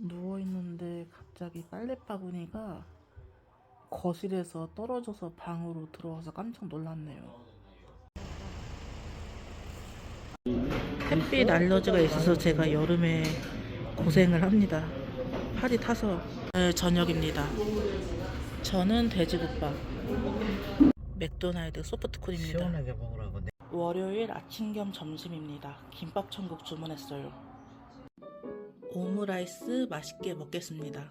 누워있는데 갑자기 빨래바구니가 거실에서 떨어져서 방으로 들어와서 깜짝 놀랐네요. 햇빛 알러지가 있어서 제가 여름에 고생을 합니다. 팔이 타서. 오늘 저녁입니다. 저는 돼지국밥, 맥도날드 소프트콘입니다. 시원하게 먹으라고. 월요일 아침 겸 점심입니다. 김밥 천국 주문했어요. 오므라이스 맛있게 먹겠습니다.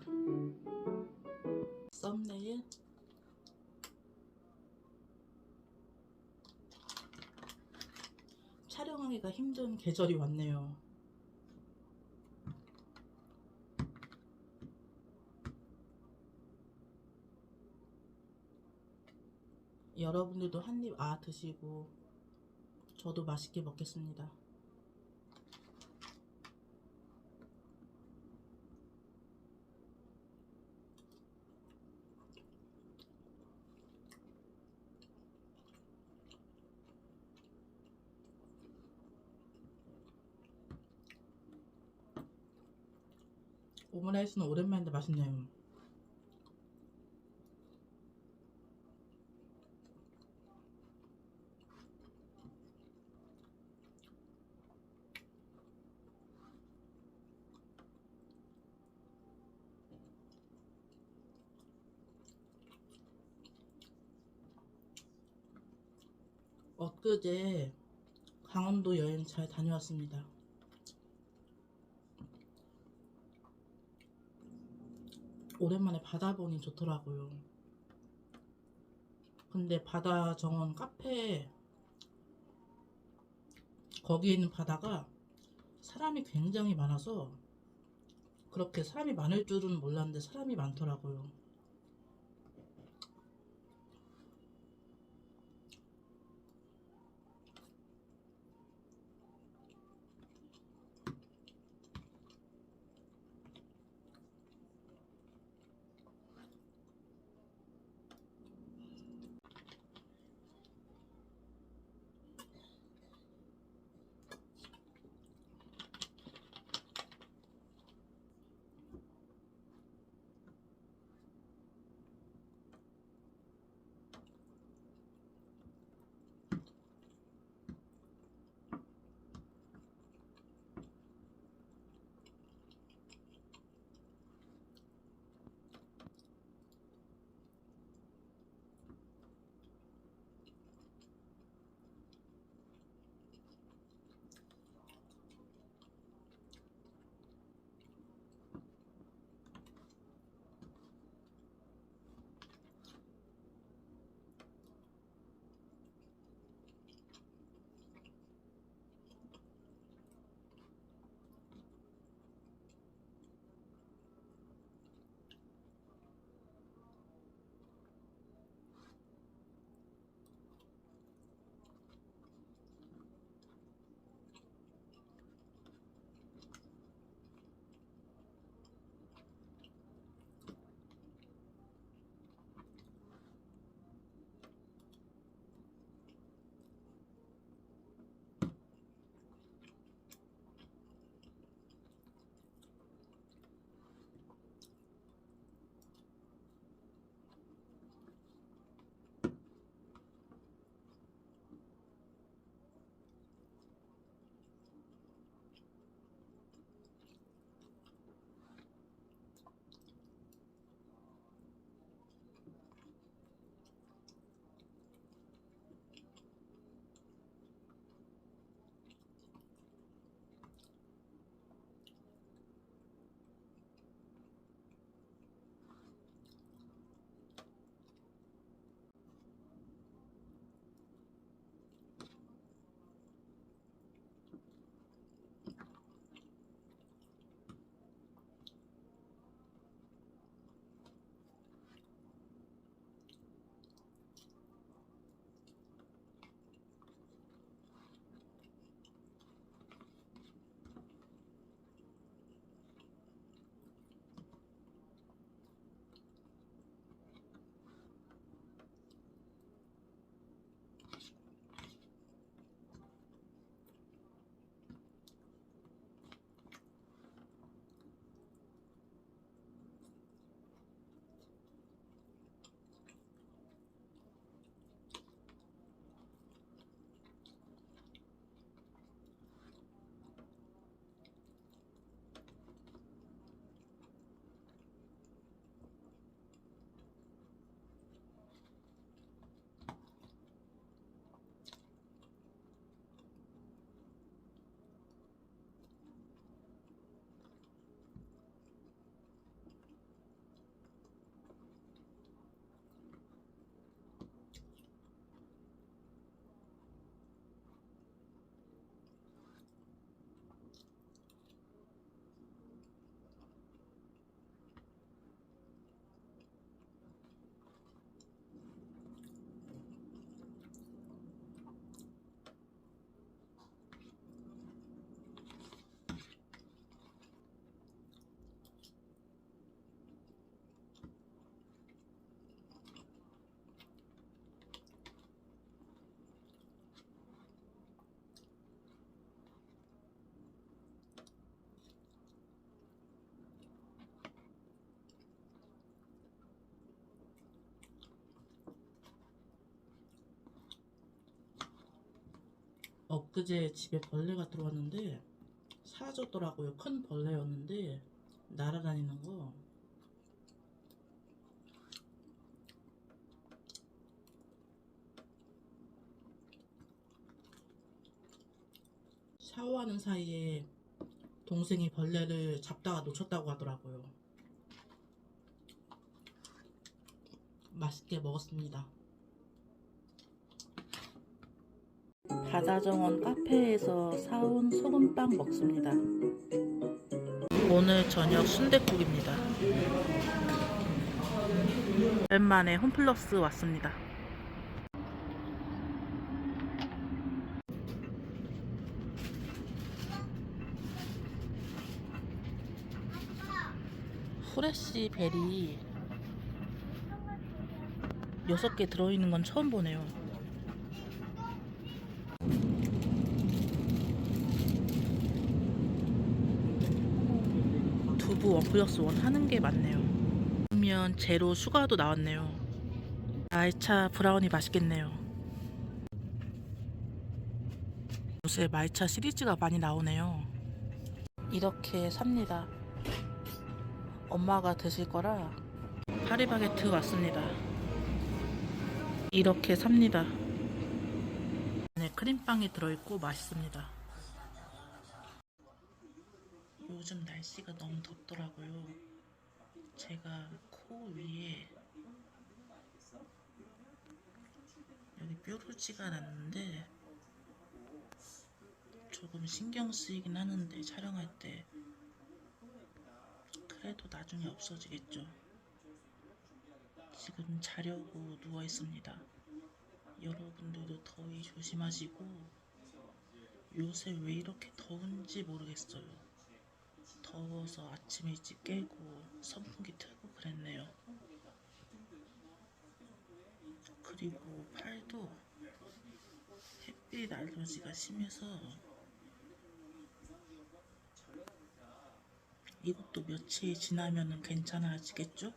썸네일. 촬영하기가 힘든 계절이 왔네요. 여러분들도 한입 드시고 저도 맛있게 먹겠습니다. 오므라이스는 오랜만인데 맛있네요. 엊그제 강원도 여행 잘 다녀왔습니다. 오랜만에 바다 보니 좋더라고요. 근데 바다 정원 카페 거기에 있는 바다가 사람이 굉장히 많아서 그렇게 사람이 많을 줄은 몰랐는데 사람이 많더라고요. 엊그제 집에 벌레가 들어왔는데 사라졌더라고요. 큰 벌레였는데 날아다니는 거. 샤워하는 사이에 동생이 벌레를 잡다가 놓쳤다고 하더라고요. 맛있게 먹었습니다. 바다정원 카페에서 사온 소금빵 먹습니다. 오늘 저녁 순댓국입니다. 오랜만에 홈플러스 왔습니다. 후레쉬 벨이 6개 들어있는 건 처음 보네요. 두부 1+1 하는 게 많네요. 그러면 제로 슈가도 나왔네요. 말차 브라우니 맛있겠네요. 요새 말차 시리즈가 많이 나오네요. 이렇게 삽니다. 엄마가 드실 거라 파리바게트 왔습니다. 이렇게 삽니다. 안에 크림빵이 들어있고 맛있습니다. 요즘 날씨가 너무 덥더라고요. 제가 코 위에 여기 뾰루지가 났는데 조금 신경 쓰이긴 하는데 촬영할 때 그래도 나중에 없어지겠죠. 지금 자려고 누워 있습니다. 여러분들도 더위 조심하시고 요새 왜 이렇게 더운지 모르겠어요. 더워서 아침 일찍 깨고 선풍기 틀고 그랬네요. 그리고 팔도 햇빛 알러지가 심해서 이것도 며칠 지나면 괜찮아지겠죠?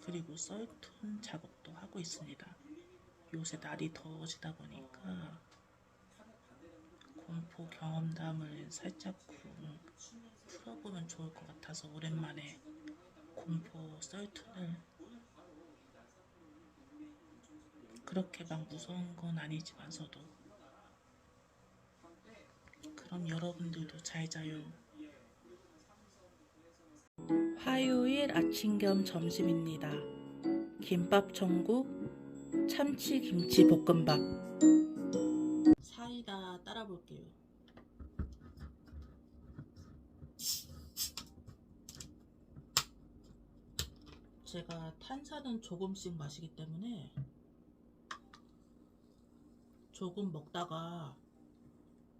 그리고 썰톤 작업도 하고 있습니다. 요새 날이 더워지다 보니까 공포 경험담을 살짝 풀어보면 좋을 것 같아서 오랜만에 공포 썰톤을, 그렇게 막 무서운 건 아니지만서도. 그럼 여러분들도 잘 자요. 화요일 아침 겸 점심입니다. 김밥 천국, 참치 김치 볶음밥. 사이다 따라 볼게요. 제가 탄산은 조금씩 마시기 때문에 조금 먹다가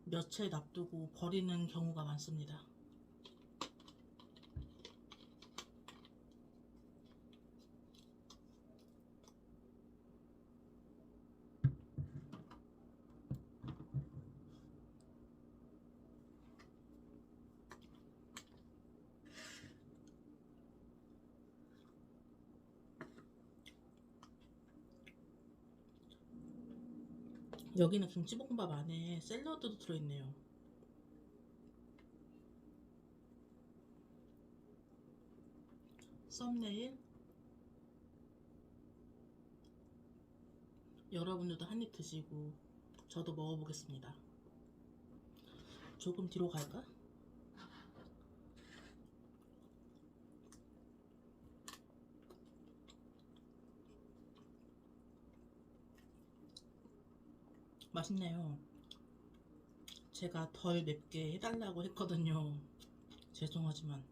며칠 놔두고 버리는 경우가 많습니다. 여기는 김치볶음밥 안에 샐러드도 들어있네요. 썸네일. 여러분들도 한입 드시고 저도 먹어보겠습니다. 조금 뒤로 갈까? 맛있네요. 제가 덜 맵게 해달라고 했거든요. 죄송하지만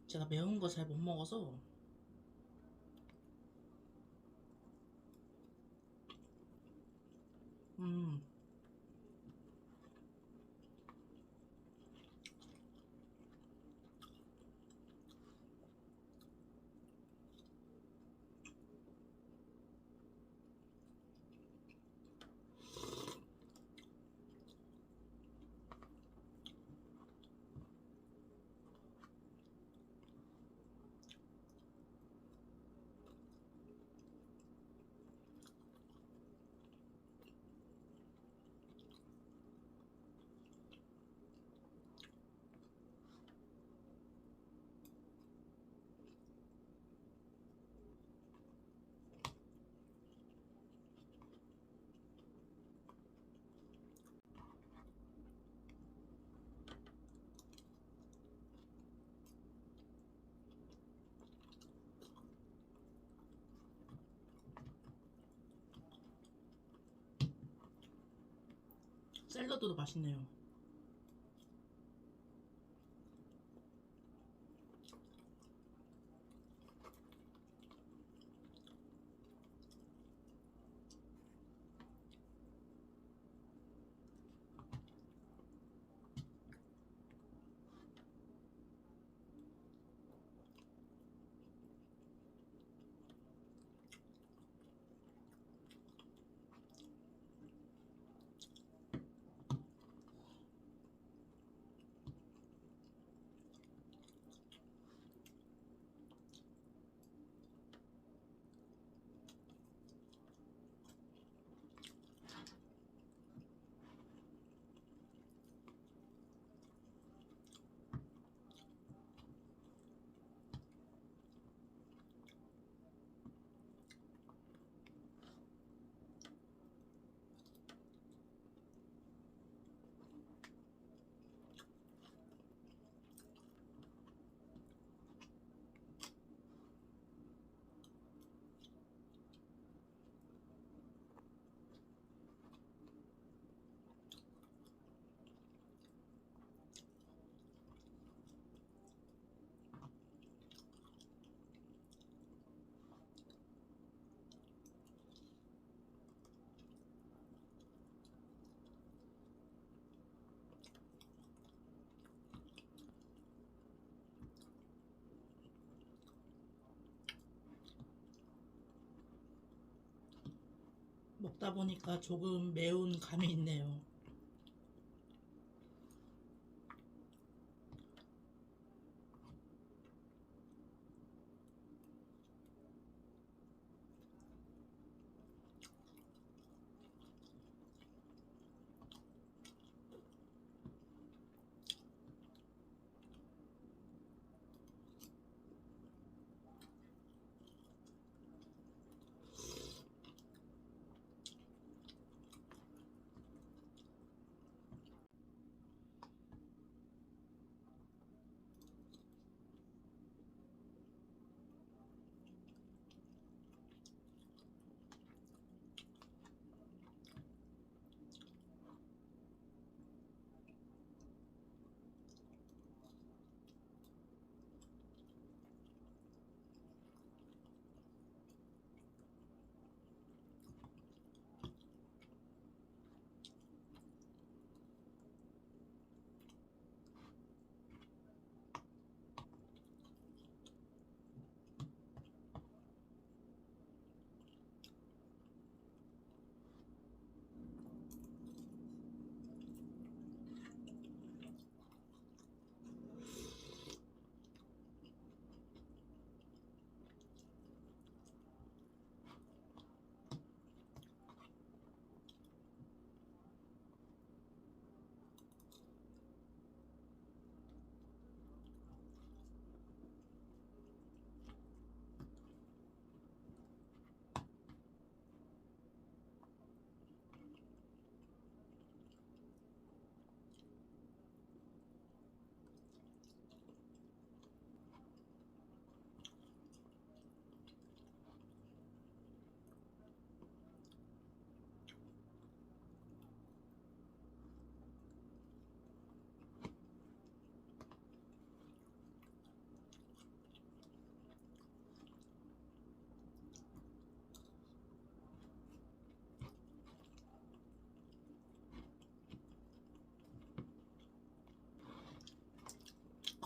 제가 매운 거 잘 못 먹어서. 음 샐러드도 맛있네요. 먹다 보니까 조금 매운 감이 있네요.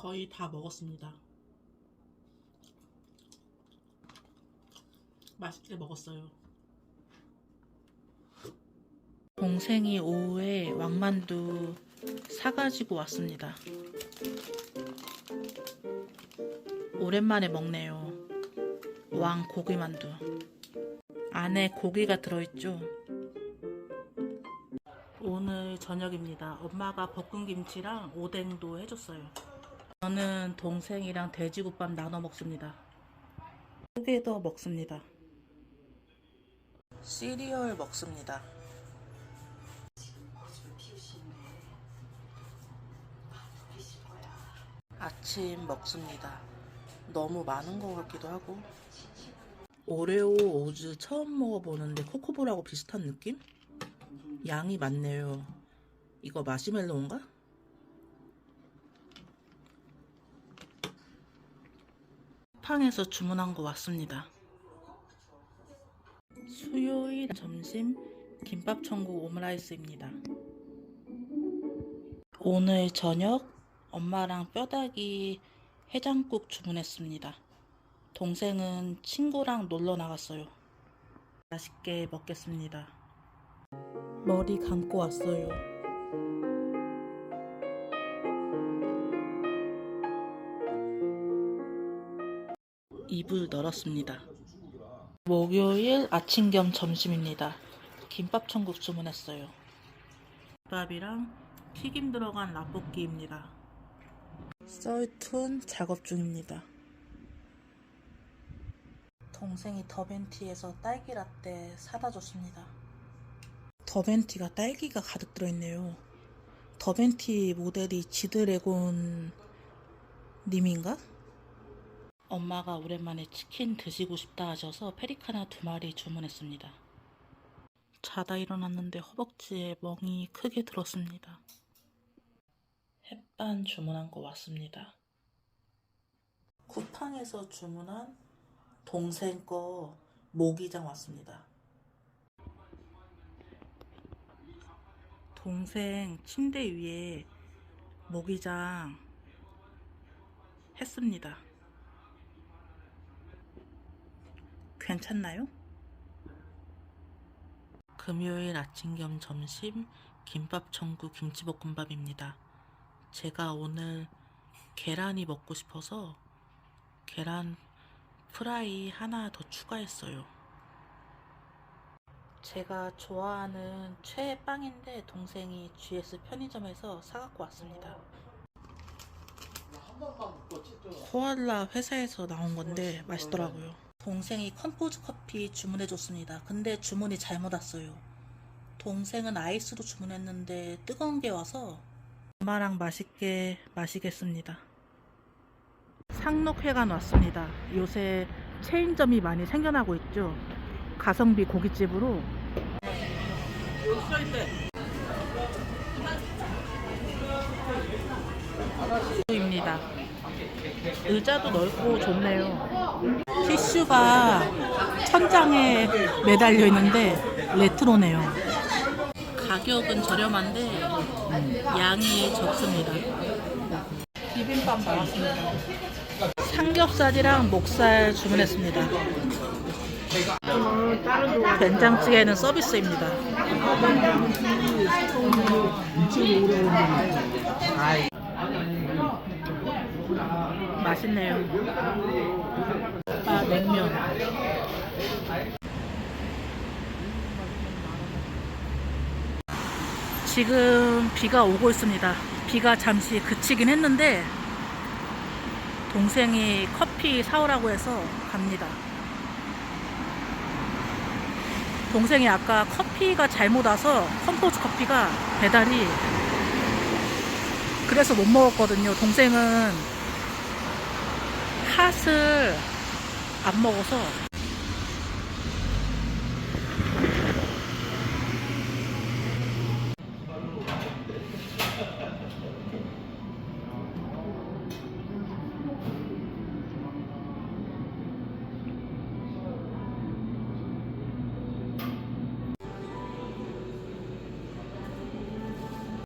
거의 다 먹었습니다. 맛있게 먹었어요. 동생이 오후에 왕만두 사가지고 왔습니다. 오랜만에 먹네요. 왕 고기만두. 안에 고기가 들어있죠. 오늘 저녁입니다. 엄마가 볶음김치랑 오뎅도 해줬어요. 저는 동생이랑 돼지국밥 나눠 먹습니다. 크게 더 먹습니다. 시리얼 먹습니다. 아침 먹습니다. 너무 많은 것 같기도 하고. 오레오 오즈 처음 먹어보는데 코코볼하고 비슷한 느낌? 양이 많네요. 이거 마시멜로인가? 쿠팡에서 주문한 거 왔습니다. 수요일 점심 김밥 천국 오므라이스입니다. 오늘 저녁 엄마랑 뼈다귀 해장국 주문했습니다. 동생은 친구랑 놀러 나갔어요. 맛있게 먹겠습니다. 머리 감고 왔어요. 이불 널었습니다. 목요일 아침 겸 점심입니다. 김밥 천국 주문했어요. 김밥이랑 튀김 들어간 라볶이입니다. 썰툰 작업 중입니다. 동생이 더벤티에서 딸기 라떼 사다 줬습니다. 더벤티가 딸기가 가득 들어있네요. 더벤티 모델이 지드래곤 님인가? 엄마가 오랜만에 치킨 드시고 싶다 하셔서 페리카나 2마리 주문했습니다. 자다 일어났는데 허벅지에 멍이 크게 들었습니다. 햇반 주문한 거 왔습니다. 쿠팡에서 주문한 동생 거 모기장 왔습니다. 동생 침대 위에 모기장 했습니다. 괜찮나요? 금요일 아침 겸 점심 김밥 천국 김치볶음밥입니다. 제가 오늘 계란이 먹고 싶어서 계란 프라이 하나 더 추가했어요. 제가 좋아하는 최애 빵인데 동생이 GS 편의점에서 사갖고 왔습니다. 코알라 회사에서 나온 건데 맛있더라고요. 동생이 컴포즈 커피 주문해줬습니다. 근데 주문이 잘못 왔어요. 동생은 아이스로 주문했는데 뜨거운 게 와서 엄마랑 맛있게 마시겠습니다. 상록회관 왔습니다. 요새 체인점이 많이 생겨나고 있죠. 가성비 고깃집으로 입니다. 의자도 넓고 좋네요. 티슈가 천장에 매달려 있는데 레트로네요. 가격은 저렴한데 양이 적습니다. 비빔밥 나왔습니다. 삼겹살이랑 목살 주문했습니다. 된장찌개는 서비스입니다. 맛있네요. 냉면. 지금 비가 오고 있습니다. 비가 잠시 그치긴 했는데 동생이 커피 사오라고 해서 갑니다. 동생이 아까 커피가 잘못 와서 컴포즈 커피가 배달이 그래서 못 먹었거든요. 동생은 핫을 안 먹어서.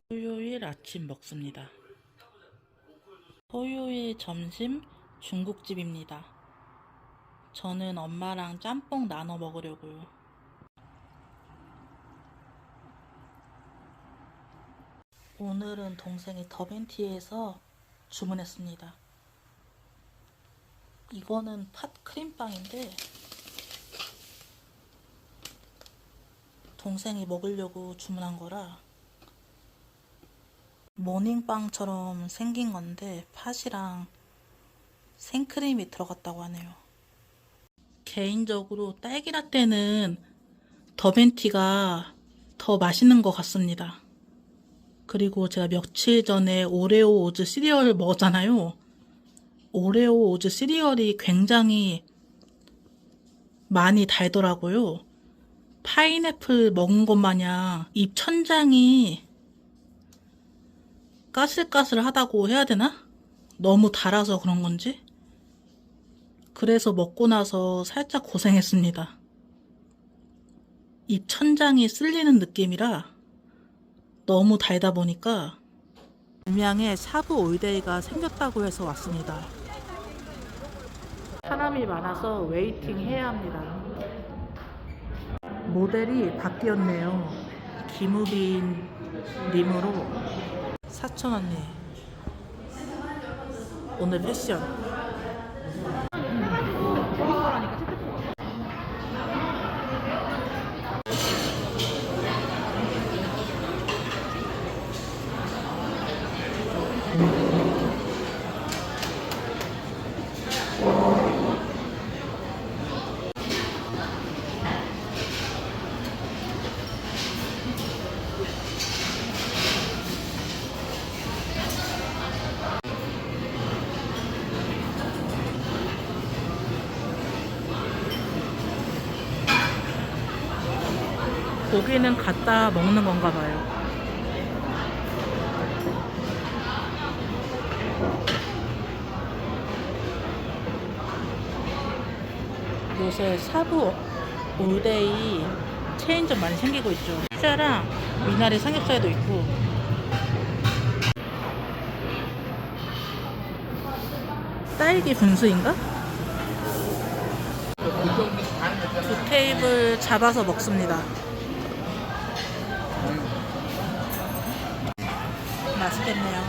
토요일 아침 먹습니다. 토요일 점심 중국집입니다. 저는 엄마랑 짬뽕 나눠 먹으려고요. 오늘은 동생이 더벤티에서 주문했습니다. 이거는 팥 크림빵인데 동생이 먹으려고 주문한 거라 모닝빵처럼 생긴 건데 팥이랑 생크림이 들어갔다고 하네요. 개인적으로 딸기 라떼는 더벤티가 더 맛있는 것 같습니다. 그리고 제가 며칠 전에 오레오 오즈 시리얼 먹었잖아요. 오레오 오즈 시리얼이 굉장히 많이 달더라고요. 파인애플 먹은 것 마냥 입 천장이 까슬까슬하다고 해야 되나? 너무 달아서 그런 건지? 그래서 먹고 나서 살짝 고생했습니다. 입 천장이 쓸리는 느낌이라 너무 달다 보니까 음양에 샤브 올데이가 생겼다고 해서 왔습니다. 사람이 많아서 웨이팅 해야 합니다. 모델이 바뀌었네요. 김우빈 님으로 사촌 언니 오늘 패션 고기는 갖다 먹는 건가 봐요. 요새 샤브 올데이 체인점 많이 생기고 있죠. 피자랑 미나리 삼겹살도 있고. 딸기 분수인가? 두 테이블 잡아서 먹습니다. 맛있겠네요.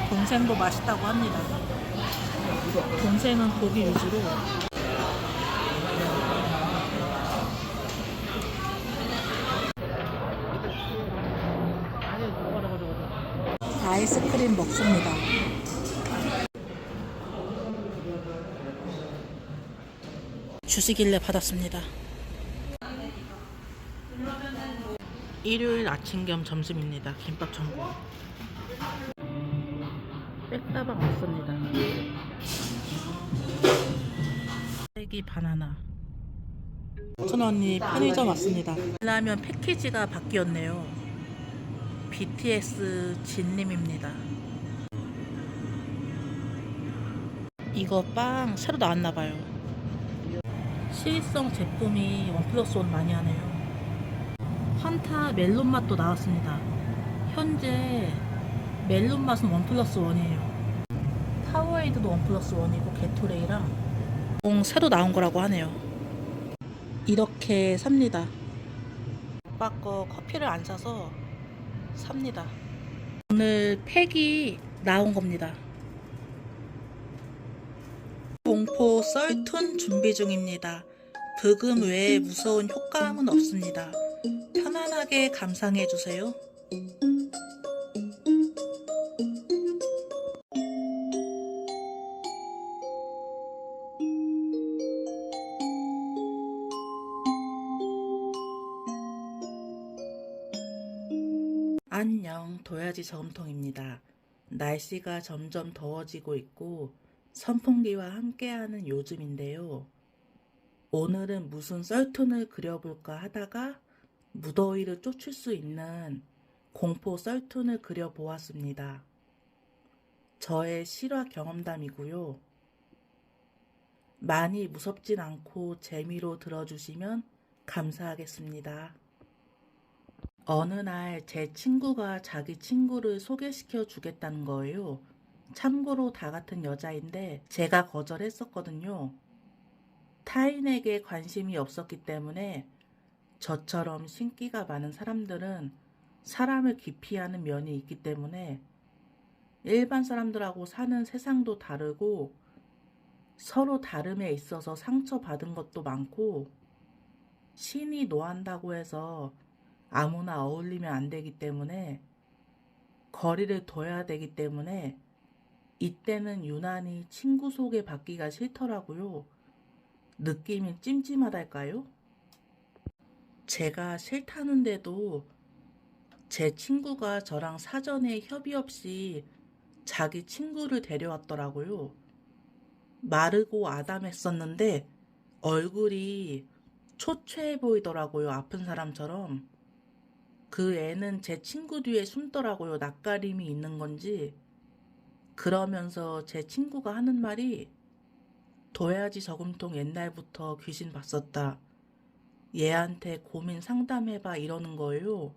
동생도 맛있다고 합니다. 동생은 고기 위주로. 아이스크림 먹습니다. 주시길래 받았습니다. 일요일 아침 겸 점심입니다. 김밥 전골. 백다방 왔습니다. 딸기 바나나. 천 언니 편의점 왔습니다. 라면 패키지가 바뀌었네요. BTS 진님입니다. 이거 빵 새로 나왔나봐요. 시리성 제품이 원 플러스 원 많이 하네요. 환타 멜론 맛도 나왔습니다. 현재 멜론 맛은 원 플러스 원이에요. 파워에이드도 원 플러스 원이고 게토레이랑 새로 나온 거라고 하네요. 이렇게 삽니다. 오빠 거 커피를 안 사서 삽니다. 오늘 팩이 나온 겁니다. 공포 썰툰 준비 중입니다. 브금 외에 무서운 효과음은 없습니다. 편안하게 감상해주세요. 안녕, 도야지 저금통입니다. 날씨가 점점 더워지고 있고 선풍기와 함께하는 요즘인데요. 오늘은 무슨 썰툰을 그려볼까 하다가 무더위를 쫓을 수 있는 공포 썰툰을 그려보았습니다. 저의 실화 경험담이고요. 많이 무섭진 않고 재미로 들어주시면 감사하겠습니다. 어느 날 제 친구가 자기 친구를 소개시켜 주겠다는 거예요. 참고로 다 같은 여자인데 제가 거절했었거든요. 타인에게 관심이 없었기 때문에 저처럼 신기가 많은 사람들은 사람을 기피하는 면이 있기 때문에 일반 사람들하고 사는 세상도 다르고 서로 다름에 있어서 상처받은 것도 많고 신이 노한다고 해서 아무나 어울리면 안 되기 때문에 거리를 둬야 되기 때문에 이때는 유난히 친구 소개 받기가 싫더라고요. 느낌이 찜찜하달까요? 제가 싫다는데도 제 친구가 저랑 사전에 협의 없이 자기 친구를 데려왔더라고요. 마르고 아담했었는데 얼굴이 초췌해 보이더라고요. 아픈 사람처럼. 그 애는 제 친구 뒤에 숨더라고요. 낯가림이 있는 건지. 그러면서 제 친구가 하는 말이 둬야지 저금통 옛날부터 귀신 봤었다. 얘한테 고민 상담해봐 이러는 거예요.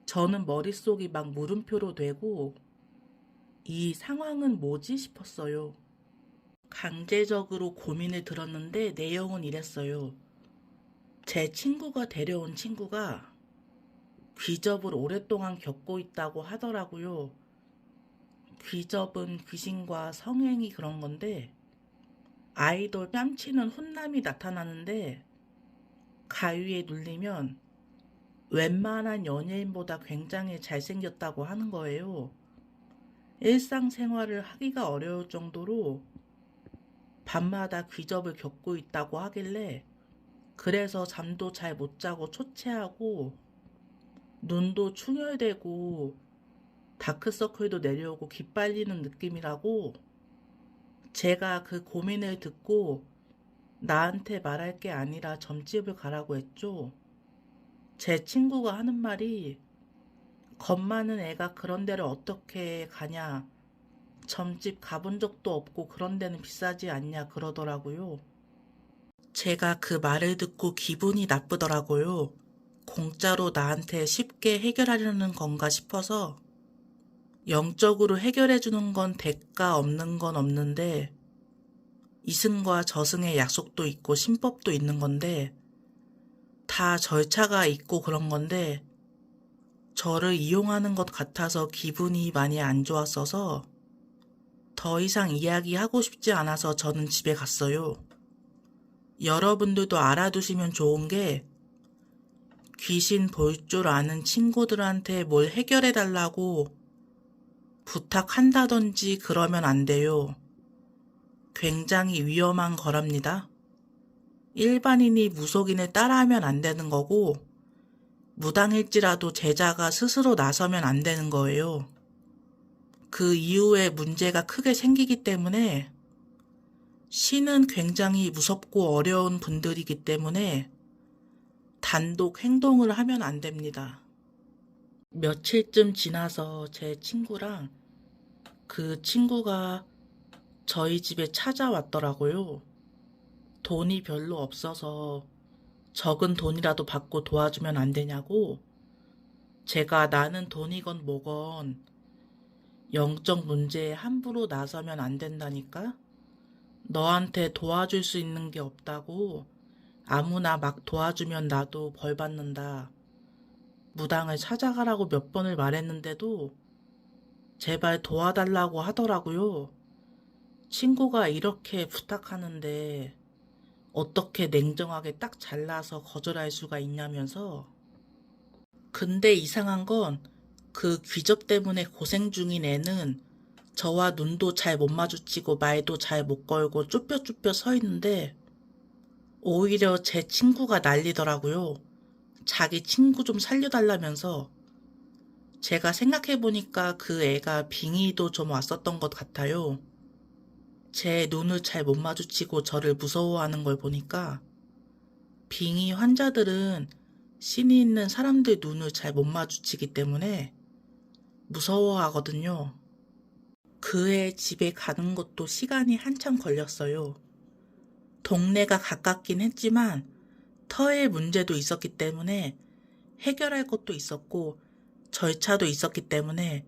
저는 머릿속이 막 물음표로 되고 이 상황은 뭐지 싶었어요. 강제적으로 고민을 들었는데 내용은 이랬어요. 제 친구가 데려온 친구가 귀접을 오랫동안 겪고 있다고 하더라고요. 귀접은 귀신과 성행이 그런 건데 아이돌 뺨치는 훈남이 나타나는데 가위에 눌리면 웬만한 연예인보다 굉장히 잘생겼다고 하는 거예요. 일상생활을 하기가 어려울 정도로 밤마다 귀접을 겪고 있다고 하길래 그래서 잠도 잘 못 자고 초췌하고 눈도 충혈되고 다크서클도 내려오고 기빨리는 느낌이라고 제가 그 고민을 듣고 나한테 말할 게 아니라 점집을 가라고 했죠. 제 친구가 하는 말이 겁 많은 애가 그런 데를 어떻게 가냐. 점집 가본 적도 없고 그런 데는 비싸지 않냐 그러더라고요. 제가 그 말을 듣고 기분이 나쁘더라고요. 공짜로 나한테 쉽게 해결하려는 건가 싶어서 영적으로 해결해주는 건 대가 없는 건 없는데 이승과 저승의 약속도 있고 신법도 있는 건데 다 절차가 있고 그런 건데 저를 이용하는 것 같아서 기분이 많이 안 좋았어서 더 이상 이야기하고 싶지 않아서 저는 집에 갔어요. 여러분들도 알아두시면 좋은 게 귀신 볼 줄 아는 친구들한테 뭘 해결해 달라고 부탁한다든지 그러면 안 돼요. 굉장히 위험한 거랍니다. 일반인이 무속인을 따라하면 안 되는 거고 무당일지라도 제자가 스스로 나서면 안 되는 거예요. 그 이후에 문제가 크게 생기기 때문에 신은 굉장히 무섭고 어려운 분들이기 때문에 단독 행동을 하면 안 됩니다. 며칠쯤 지나서 제 친구랑 그 친구가 저희 집에 찾아왔더라고요. 돈이 별로 없어서 적은 돈이라도 받고 도와주면 안 되냐고. 제가 나는 돈이건 뭐건 영적 문제에 함부로 나서면 안 된다니까? 너한테 도와줄 수 있는 게 없다고. 아무나 막 도와주면 나도 벌 받는다. 무당을 찾아가라고 몇 번을 말했는데도 제발 도와달라고 하더라고요. 친구가 이렇게 부탁하는데 어떻게 냉정하게 딱 잘라서 거절할 수가 있냐면서. 근데 이상한 건 그 귀접 때문에 고생 중인 애는 저와 눈도 잘 못 마주치고 말도 잘 못 걸고 쭈뼛쭈뼛 서 있는데 오히려 제 친구가 난리더라고요. 자기 친구 좀 살려달라면서. 제가 생각해보니까 그 애가 빙의도 좀 왔었던 것 같아요. 제 눈을 잘 못 마주치고 저를 무서워하는 걸 보니까 빙의 환자들은 신이 있는 사람들 눈을 잘 못 마주치기 때문에 무서워하거든요. 그 애 집에 가는 것도 시간이 한참 걸렸어요. 동네가 가깝긴 했지만 터의 문제도 있었기 때문에 해결할 것도 있었고 절차도 있었기 때문에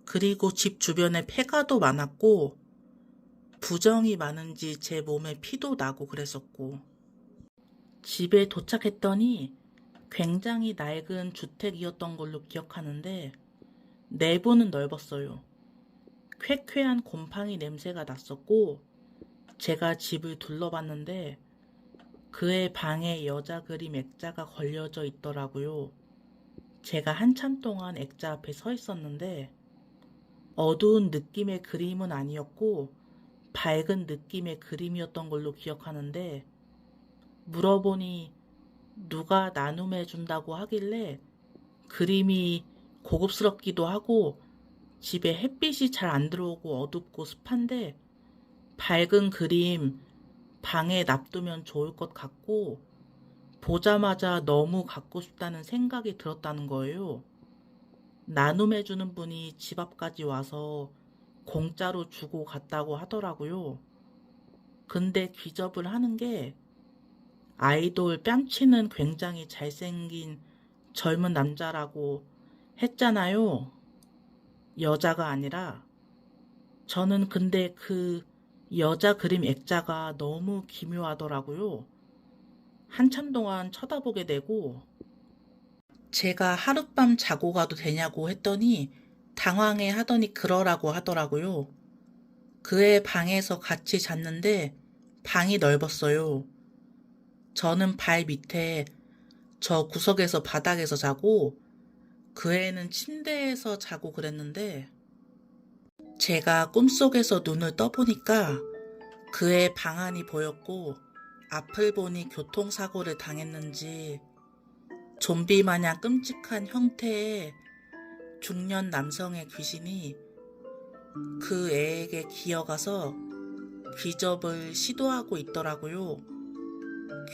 그리고 집 주변에 폐가도 많았고 부정이 많은지 제 몸에 피도 나고 그랬었고 집에 도착했더니 굉장히 낡은 주택이었던 걸로 기억하는데 내부는 넓었어요. 쾌쾌한 곰팡이 냄새가 났었고 제가 집을 둘러봤는데 그의 방에 여자 그림 액자가 걸려져 있더라고요. 제가 한참 동안 액자 앞에 서 있었는데 어두운 느낌의 그림은 아니었고 밝은 느낌의 그림이었던 걸로 기억하는데 물어보니 누가 나눔해 준다고 하길래 그림이 고급스럽기도 하고 집에 햇빛이 잘 안 들어오고 어둡고 습한데 밝은 그림 방에 놔두면 좋을 것 같고 보자마자 너무 갖고 싶다는 생각이 들었다는 거예요. 나눔해주는 분이 집 앞까지 와서 공짜로 주고 갔다고 하더라고요. 근데 귀접을 하는 게 아이돌 뺨치는 굉장히 잘생긴 젊은 남자라고 했잖아요. 여자가 아니라. 저는 근데 그 여자 그림 액자가 너무 기묘하더라고요. 한참 동안 쳐다보게 되고 제가 하룻밤 자고 가도 되냐고 했더니 당황해 하더니 그러라고 하더라고요. 그의 방에서 같이 잤는데 방이 넓었어요. 저는 발 밑에 저 구석에서 바닥에서 자고 그 애는 침대에서 자고 그랬는데 제가 꿈속에서 눈을 떠보니까 그의 방안이 보였고 앞을 보니 교통사고를 당했는지 좀비 마냥 끔찍한 형태의 중년 남성의 귀신이 그 애에게 기어가서 귀접을 시도하고 있더라고요.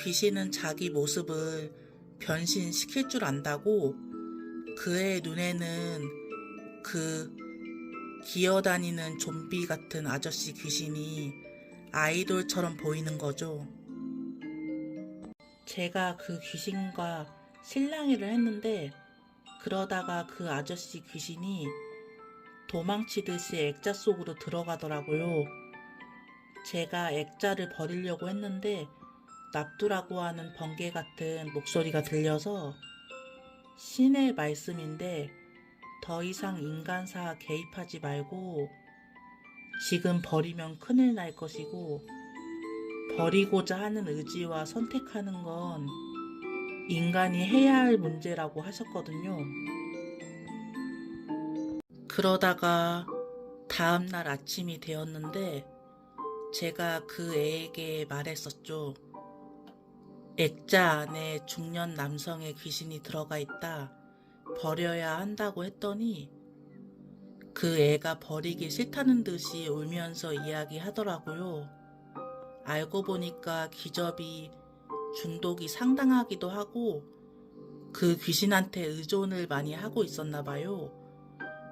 귀신은 자기 모습을 변신시킬 줄 안다고 그의 눈에는 그 기어다니는 좀비 같은 아저씨 귀신이 아이돌처럼 보이는 거죠. 제가 그 귀신과 실랑이를 했는데 그러다가 그 아저씨 귀신이 도망치듯이 액자 속으로 들어가더라고요. 제가 액자를 버리려고 했는데 납두라고 하는 번개 같은 목소리가 들려서 신의 말씀인데 더 이상 인간사 개입하지 말고 지금 버리면 큰일 날 것이고 버리고자 하는 의지와 선택하는 건 인간이 해야 할 문제라고 하셨거든요. 그러다가 다음날 아침이 되었는데 제가 그 애에게 말했었죠. 액자 안에 중년 남성의 귀신이 들어가 있다. 버려야 한다고 했더니 그 애가 버리기 싫다는 듯이 울면서 이야기하더라고요. 알고 보니까 기접이 중독이 상당하기도 하고 그 귀신한테 의존을 많이 하고 있었나 봐요.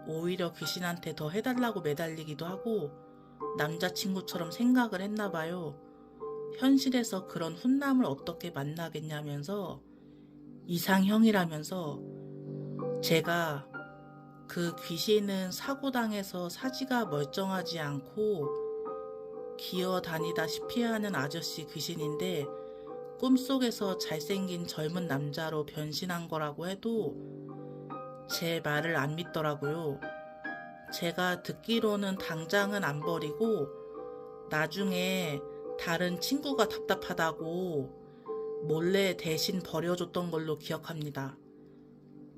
오히려 귀신한테 더 해달라고 매달리기도 하고 남자친구처럼 생각을 했나 봐요. 현실에서 그런 훈남을 어떻게 만나겠냐면서 이상형이라면서 제가 그 귀신은 사고당해서 사지가 멀쩡하지 않고 기어다니다시피 하는 아저씨 귀신인데 꿈속에서 잘생긴 젊은 남자로 변신한 거라고 해도 제 말을 안 믿더라고요. 제가 듣기로는 당장은 안 버리고 나중에 다른 친구가 답답하다고 몰래 대신 버려줬던 걸로 기억합니다.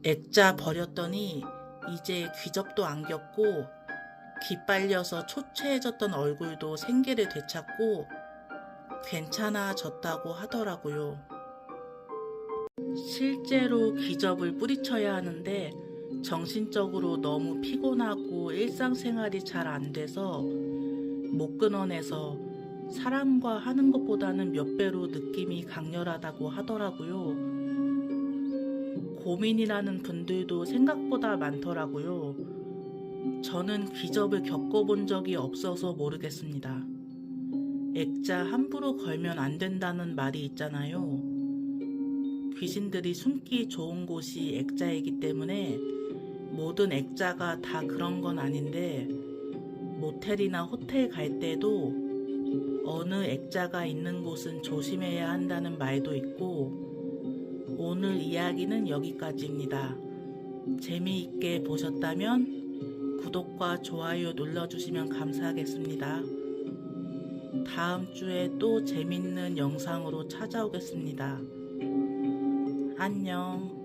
액자 버렸더니 이제 귀접도 안겼고 기빨려서 초췌해졌던 얼굴도 생기를 되찾고 괜찮아졌다고 하더라고요. 실제로 귀접을 뿌리쳐야 하는데 정신적으로 너무 피곤하고 일상생활이 잘 안 돼서 못 끊어내서 사람과 하는 것보다는 몇 배로 느낌이 강렬하다고 하더라고요. 고민이라는 분들도 생각보다 많더라고요. 저는 귀접을 겪어본 적이 없어서 모르겠습니다. 액자 함부로 걸면 안 된다는 말이 있잖아요. 귀신들이 숨기 좋은 곳이 액자이기 때문에 모든 액자가 다 그런 건 아닌데 모텔이나 호텔 갈 때도 어느 액자가 있는 곳은 조심해야 한다는 말도 있고 오늘 이야기는 여기까지입니다. 재미있게 보셨다면 구독과 좋아요 눌러주시면 감사하겠습니다. 다음 주에 또 재밌는 영상으로 찾아오겠습니다. 안녕.